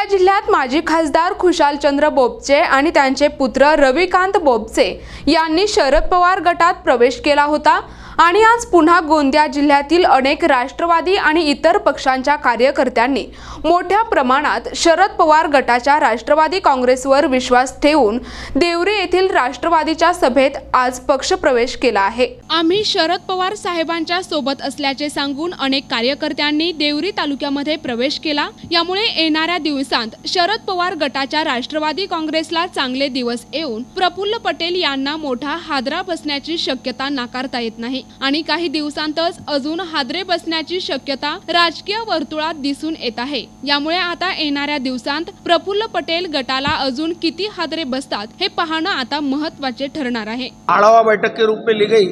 जिल्ह्यात माजी खासदार खुशालचंद्र बोबचे आणि त्यांचे पुत्र रविकांत बोबचे यांनी शरद पवार गटात प्रवेश केला होता आणि आज पुन्हा गोंदिया जिल्ह्यातील अनेक राष्ट्रवादी आणि इतर पक्षांच्या कार्यकर्त्यांनी मोठ्या प्रमाणात शरद पवार गटाच्या राष्ट्रवादी काँग्रेसवर विश्वास ठेवून देवरी येथील राष्ट्रवादीच्या सभेत आज पक्षप्रवेश केला आहे। आम्ही शरद पवार साहेबांच्या सोबत असल्याचे सांगून अनेक कार्यकर्त्यांनी देवरी तालुक्यामध्ये प्रवेश केला। यामुळे येणाऱ्या दिवसांत शरद पवार गटाच्या राष्ट्रवादी काँग्रेसला चांगले दिवस येऊन प्रफुल्ल पटेल यांना मोठा हादरा बसण्याची शक्यता नाकारता येत नाही आणि काही दिवसांतच अजून हादरे बसण्याची शक्यता राजकीय वर्तुळात दिसून येत आहे। यामुळे आता येणाऱ्या दिवसांत प्रफुल्ल पटेल गटाला अजून किती हादरे बसतात हे पाहणं आता महत्त्वाचे ठरणार आहे। आढ़ावा बैठक के रूप में ली गई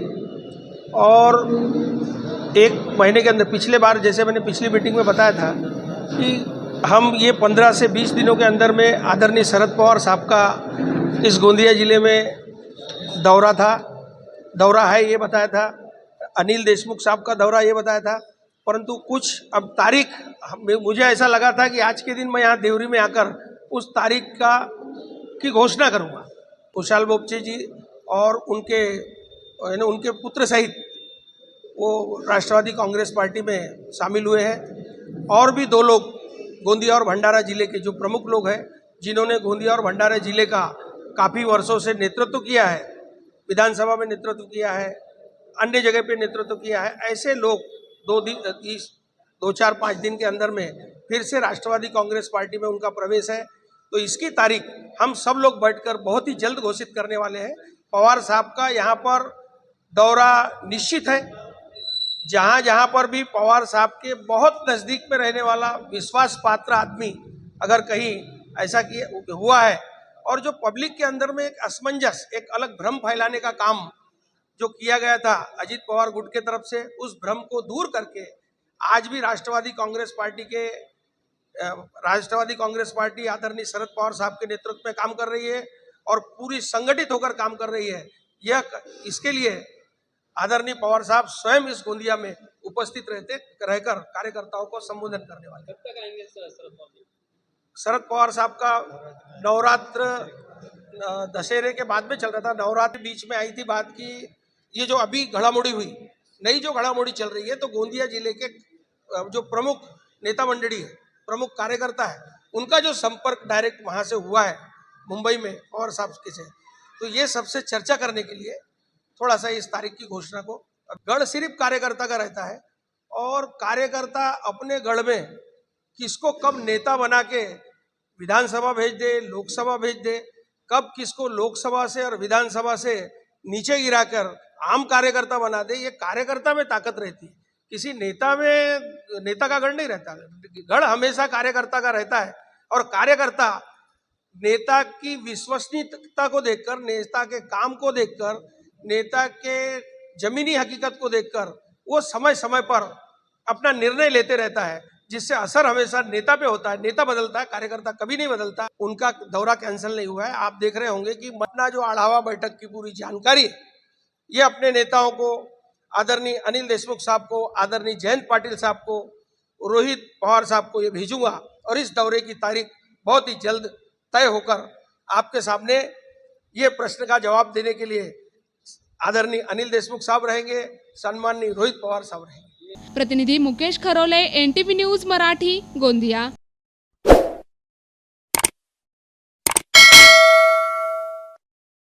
और एक महीने के अंदर पिछले बार जैसे मैंने पिछली मीटिंग में बताया था कि हम ये 15 से 20 दिनों के अंदर में आदरणीय शरद पवार साहब का इस गोंदिया जिले में दौरा है ये बताया था। अनिल देशमुख साहब का दौरा ये बताया था, परंतु कुछ अब तारीख मुझे ऐसा लगा था कि आज के दिन मैं यहाँ देवरी में आकर उस तारीख की घोषणा करूँगा। खुशाल बोबचे जी और उनके पुत्र सहित वो राष्ट्रवादी कांग्रेस पार्टी में शामिल हुए हैं। और भी दो लोग गोंदिया और भंडारा जिले के जो प्रमुख लोग हैं, जिन्होंने गोंदिया और भंडारा जिले का काफ़ी वर्षों से नेतृत्व किया है, विधानसभा में नेतृत्व किया है, अन्य जगह पे नेतृत्व किया है, ऐसे लोग 2-4-5 दिन के अंदर में फिर से राष्ट्रवादी कांग्रेस पार्टी में उनका प्रवेश है। तो इसकी तारीख हम सब लोग बैठकर बहुत ही जल्द घोषित करने वाले हैं। पवार साहब का यहाँ पर दौरा निश्चित है। जहाँ जहाँ पर भी पवार साहब के बहुत नज़दीक में रहने वाला विश्वास पात्र आदमी अगर कहीं ऐसा हुआ है और जो पब्लिक के अंदर में एक असमंजस, एक अलग भ्रम फैलाने का काम जो किया गया था अजीत पवार गुट के तरफ से, उस भ्रम को दूर करके आज भी राष्ट्रवादी कांग्रेस पार्टी आदरणीय शरद पवार साहब के नेतृत्व में काम कर रही है और पूरी संगठित होकर काम कर रही है। इसके लिए आदरणीय पवार साहब स्वयं इस गोंदिया में उपस्थित रहकर कार्यकर्ताओं को संबोधन करने वाले। कब तक आएंगे शरद पवार साहब का नवरात्र दशहरे के बाद में चल रहा था। नवरात्र बीच में आई थी बात की ये जो अभी घड़ामुड़ी हुई, नई जो घड़ामुड़ी चल रही है, तो गोंदिया जिले के जो प्रमुख नेता मंडली है, प्रमुख कार्यकर्ता है, उनका जो संपर्क डायरेक्ट वहाँ से हुआ है मुंबई में पवार साहब के से, तो ये सबसे चर्चा करने के लिए थोड़ा सा इस तारीख की घोषणा को, गढ़ सिर्फ कार्यकर्ता का रहता है और कार्यकर्ता अपने गढ़ में किसको कब नेता बना के विधानसभा भेज दे, लोकसभा भेज दे, कब किसको लोकसभा से और विधानसभा से नीचे गिराकर आम कार्यकर्ता बना दे, ये कार्यकर्ता में ताकत रहती है। किसी नेता में नेता का गढ़ नहीं रहता, गढ़ हमेशा कार्यकर्ता का रहता है और कार्यकर्ता नेता की विश्वसनीयता को देखकर, नेता के काम को देखकर, नेता के जमीनी हकीकत को देखकर वो समय समय पर अपना निर्णय लेते रहता है, जिससे असर हमेशा नेता पे होता है। नेता बदलता है, कार्यकर्ता कभी नहीं बदलता। उनका दौरा कैंसिल नहीं हुआ है। आप देख रहे होंगे कि अपना जो आढ़ावा बैठक की पूरी जानकारी है ये अपने नेताओं को, आदरणीय अनिल देशमुख साहब को, आदरणीय जयंत पाटिल साहब को, रोहित पवार साहब को ये भेजूंगा और इस दौरे की तारीख बहुत ही जल्द तय होकर आपके सामने ये प्रश्न का जवाब देने के लिए आदरणीय अनिल देशमुख साहब रहेंगे, सम्माननीय रोहित पवार साहब रहेंगे। प्रतिनिधि मुकेश खरोले, NTV न्यूज मराठी, गोंदिया।